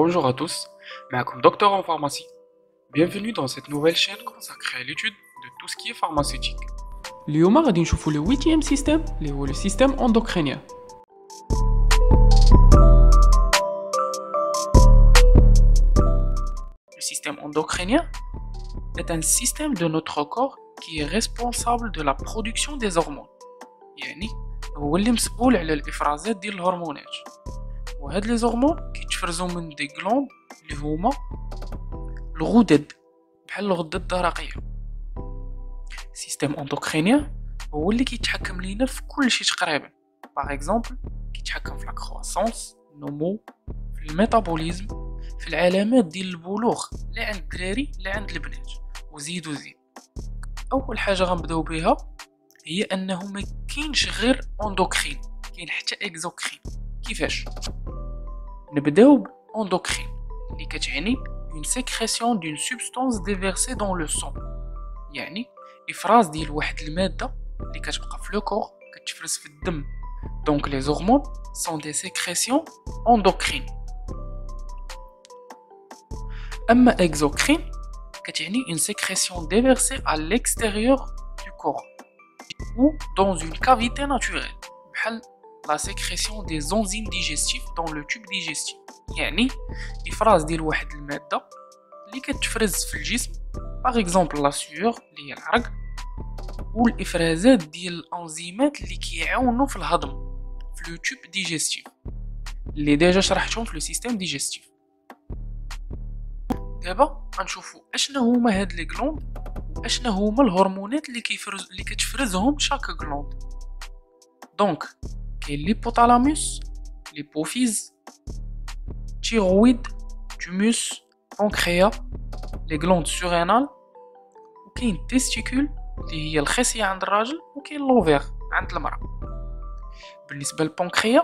Bonjour à tous, معكم docteur en pharmacie. Bienvenue dans cette nouvelle chaîne consacrée à l'étude de tout ce qui est pharmaceutique. اليوم غادي نشوفوا le 8e système اللي هو le système endocrinien. Le système endocrinien est un système de notre corps qui est responsable de la production des hormones. يعني هو اللي مسؤول على الافرازات ديال الهرمونات. وهاد لي هرمون كيتفرزوا من دي غلوند اللي هما الغدد بحال الغدة الدرقية. السيستم اندوكرينيان هو اللي كيتحكم لينا في كل شيء تقريبا. باغ اكزومبل كيتحكم في لا كرواسونس، النمو، في الميتابوليزم، في العلامات ديال البلوغ لا عند الدراري لا عند البنات، وزيد وزيد. اول حاجه غنبداو بها هي انه ما كاينش غير اندوكرين، كاين حتى اكزوكرين. كيفاش؟ نبداو باندوكرين اللي كتعني une sécrétion d'une substance déversée dans le sang، يعني افراز ديال واحد الماده اللي كتبقى في لو كور كتفرز في الدم. دونك لي هرمون سون دي سيكريسيون اندوكرين. اما اكزوكرين كتعني une sécrétion déversée à l'extérieur du corps ou dans une cavité naturelle، بحال la sécrétion des enzymes digestifs dans le tube digestif، يعني افراز ديال واحد الماده اللي كتفرز في الجسم، باغ اكزومبل لا سيور اللي هي العرق، والافرازات ديال الانزيمات اللي كيعاونوا في الهضم في لو تيوب ديجستيف اللي ديجا شرحتهم في لو سيستيم ديجستيف. دابا غنشوفوا اشنا هما هاد لي غلوند واشنا هما الهرمونات اللي كتفرزهم شاك غلوند. دونك كاين ليبوثالاموس، ليبوفيز، تيرويد، تيموس، بانكريا، لي غلوند سورينال، وكاين تيستيكول اللي هي الخصيه عند الراجل، وكاين لوفير عند المراه. بالنسبه للبانكريا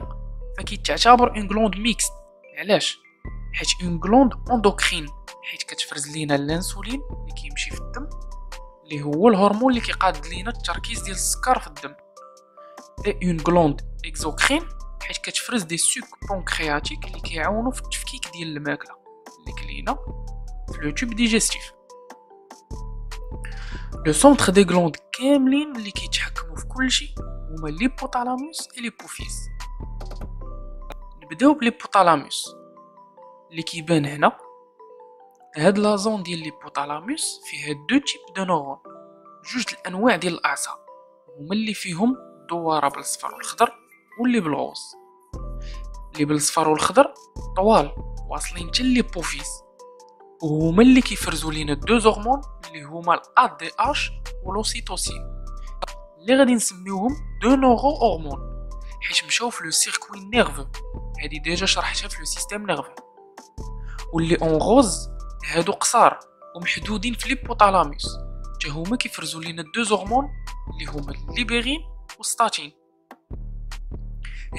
فكيتعتبر اون غلوند ميكست. علاش؟ حيت اون غلوند اندوكرين، حيت كتفرز لينا الانسولين اللي كيمشي في الدم اللي هو الهرمون اللي كيقاد لينا التركيز ديال السكر في الدم. اي اون غلوند اكزوكرين حيت كتفرز دي سوك بانكرياتيك اللي كيعاونوا في التفكيك ديال الماكله اللي كلينا في لو تيوب ديجستيف. لو سونتر دي غلوند كاملين اللي كيتحكموا في كل شيء هما ليبوثالاموس و ليبوفيز. نبداو بليبوثالاموس اللي كيبان هنا. هاد لا زون ديال ليبوثالاموس فيها دو تيب دو نورون، جوج الانواع ديال الاعصاب هما اللي فيهم الدواره بالصفر والخضر واللي بالغوص. اللي بالصفر والخضر طوال واصلين حتى ليبوفيز، وهما اللي كيفرزوا لينا دو هرمون اللي هما الA DH والأوسيتوسين اللي غادي نسميوهم دو نورو هرمون حيت مشاو في لو سيركوي نيرفو. هادي ديجا شرحتها في لو سيستيم نيرفو. واللي اون غوز هادو قصار ومحدودين في ليبوثالاموس، حتى هما كيفرزوا لينا دو هرمون اللي هما الليبرين والستاتين.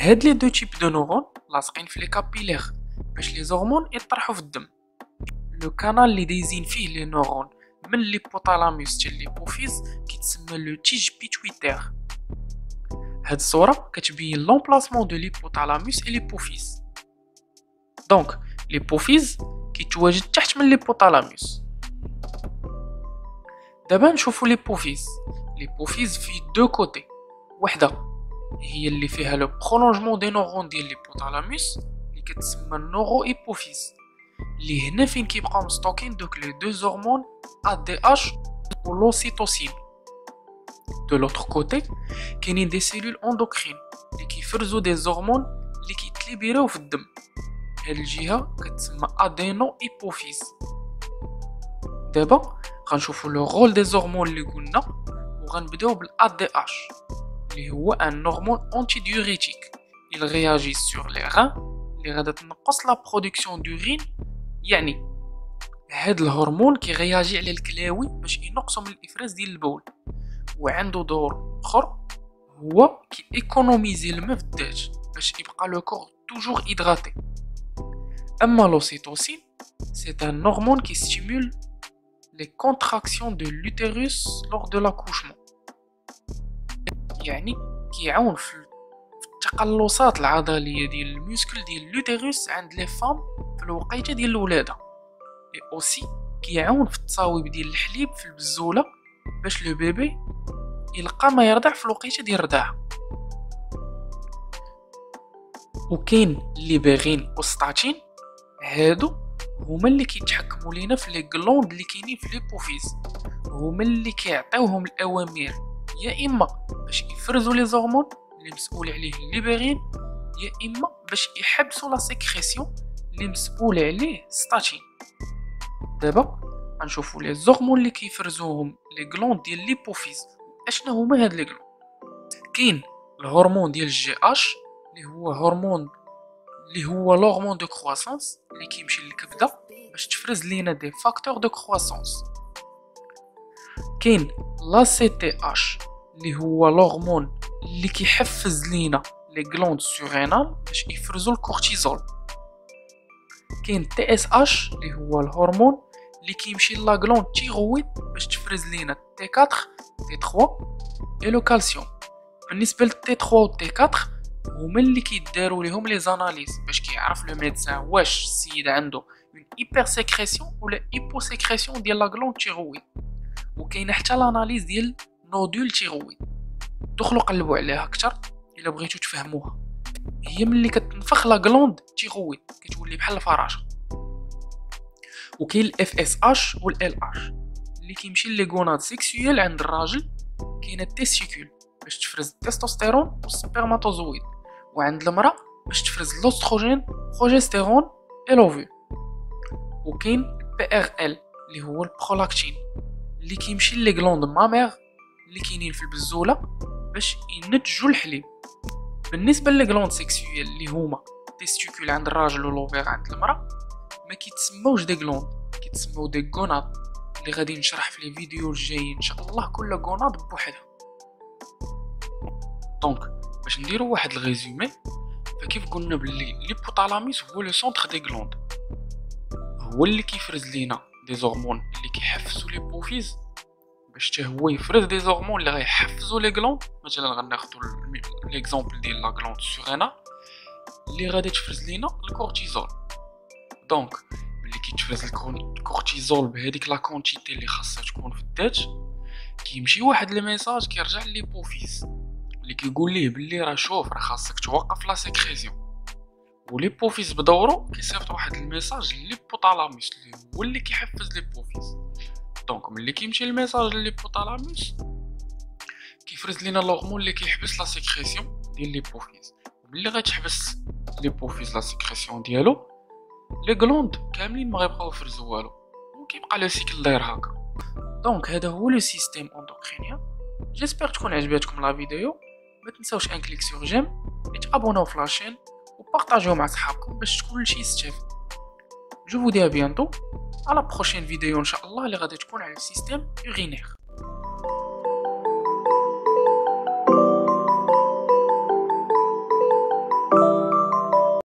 هاد لي دو تيب دو نورون لاصقين في لي كابيلير باش لي هرمون يطرحوا في الدم. لو كانال اللي دايزين فيه لي نورون من ليبوثالاموس حتى ليبوفيز كيتسمى لو تيج بيتويتير. هاد الصوره كتبين لومبلاسمون دو ليبوثالاموس اي ليبوفيز. دونك ليبوفيز كيتواجد تحت من ليبوثالاموس. دابا نشوفوا ليبوفيز. ليبوفيز فيه دو كوتي، وحده هي اللي فيها لو برولونجمون دي نورون ديال ليبوثالاموس اللي كتسمى النورو ايبوفيز، اللي هنا فين كيبقاو مستوكين دوك لي دو هرمون ADH و لوسيتوسين. دو لوتر كوتي كاينين دي سيلول اندوكرين اللي كيفرزوا دي هرمون اللي كيتليبيراو في الدم. هاد الجهه كتسمى ادينو ايبوفيز. دابا غنشوفوا لو رول دي هرمون اللي قلنا، وغنبداو بالADH اللي هو ان هرمون انتي ديوريتيك. il réagit sur les reins اللي غادا تنقص لا برودكسيون دورين. يعني هاد الهرمون كيغياجي على الكلاوي باش ينقصوا من الافراز ديال البول، وعنده دور اخر هو كي ايكونوميزي الماء في الذات باش يبقى لو كور توجور هيدراتي. اما لوسيتوسين سي ان هرمون qui stimule les contractions de l'utérus lors de l'accouchement، يعني كيعاون في التقلصات العضليه ديال الميسكل ديال لوتيروس عند لي فام في الوقيته ديال الولاده. اي اوسي كيعاون في التصاويب ديال الحليب في البزوله باش لو بيبي يلقى ما يرضع في الوقيته ديال الرضاعه. وكاين الليبرين والستاتين، هادو هما اللي كيتحكموا لينا في لي غلوند اللي كاينين في ليبوفيز، هما اللي كيعطيوهم الاوامر يا اما باش يفرزوا لي زورمون اللي مسؤول عليه الليبرين، يا اما باش يحبسوا لا سيكريسيون اللي مسؤول عليه ستاتين. دابا غنشوفوا لي زورمون اللي كيفرزوهم لي غلوند ديال ليبوفيز. اشنا هما هاد لي غلوند؟ كاين الهرمون ديال الجي اش اللي هو l'hormone de croissance اللي كيمشي للكبده باش تفرز لينا دي فاكتور دو كرواسونس. كاين لا سي تي اش اللي هو l'hormone اللي كيحفز لينا لي غلوند سورينال باش يفرزوا الكورتيزول. كاين تي اس اش اللي هو الهرمون اللي كيمشي لا غلوند تيرويد باش تفرز لينا تي 4 تي 3 اي لو كالسيوم. بالنسبه للتي 3 و تي 4 هما اللي كيداروا ليهم لي زاناليز باش كيعرف لو ميدسان واش السيد عنده اون هيبر سيكريسيون ولا هيبو سيكريسيون ديال لا غلوند تيرويد. وكاين حتى لاناليز ديال نودول تيرويد، دخلوا قلبوا عليها اكثر الا بغيتو تفهموها. هي ملي كتنفخ لا غلوند تيرويد كتولي بحال الفراشه. وكاين الاف اس اش والال اش اللي كيمشي لي غوناد سيكسويل عند الراجل. كاين التيستيكول باش تفرز التستوستيرون والسبرماتوزويد، وعند المراه باش تفرز الاستروجين بروجستيرون اي لوفول. وكاين بي ار ال اللي هو البرولاكتين اللي كيمشي لي غلوند مامير اللي كاينين في البزوله باش ينتجوا الحليب. بالنسبه لي غلوند سيكسويل اللي هما تيستيكول عند الراجل ولوفير عند المراه ما كيتسموش دي غلوند، كيتسموا دي غوناد اللي غادي نشرح في لي فيديو الجايين ان شاء الله كل غوناد بوحدها. دونك باش نديرو واحد الريزومي، فكيف قلنا بلي ليبوتالاميس هو لو سونتر دي غلوند، هو اللي كيفرز لينا دي زورمون اللي كيحفزوا ليبوفيز باش حتى هو يفرز دي زورمون اللي غيحفزوا لي غلوند. مثلا غناخذوا ليكزامبل ديال لا غلوند سورينال اللي غادي تفرز لينا الكورتيزول. دونك ملي كيتفرز الكورتيزول بهذيك لا كونتيتي اللي خاصها تكون في الذات، كيمشي واحد الميساج كيرجع لليبوفيز اللي كيقول ليه بلي راه شوف راه خاصك توقف لا سيكريسيون. وليبوفيز بدورو كيصيفط واحد الميساج لليبوتالاموس اللي هو اللي كيحفز ليبوفيز. دونك ملي كيمشي الميساج لليبوتالاموس كيفرز لينا الهرمون اللي كيحبس لا سيكريسيون ديال ليبوفيز. وملي غتحبس ليبوفيز لا سيكريسيون ديالو، لي غلوند كاملين ما غيبقاو يفرزوا والو، وكيبقى لو سيكل داير هكا. دونك هذا هو لو سيستيم اندوكرينيان. جيسبر تكون عجبتكم لا فيديو. ما تنساوش ان كليك سور جيم، تابوناو في لاشين وبارطاجيو مع صحابكم باش كل شيء يستافد. جو vous dis à bientôt à la prochaine vidéo ان شاء الله اللي غادي تكون على السيستيم urinaire.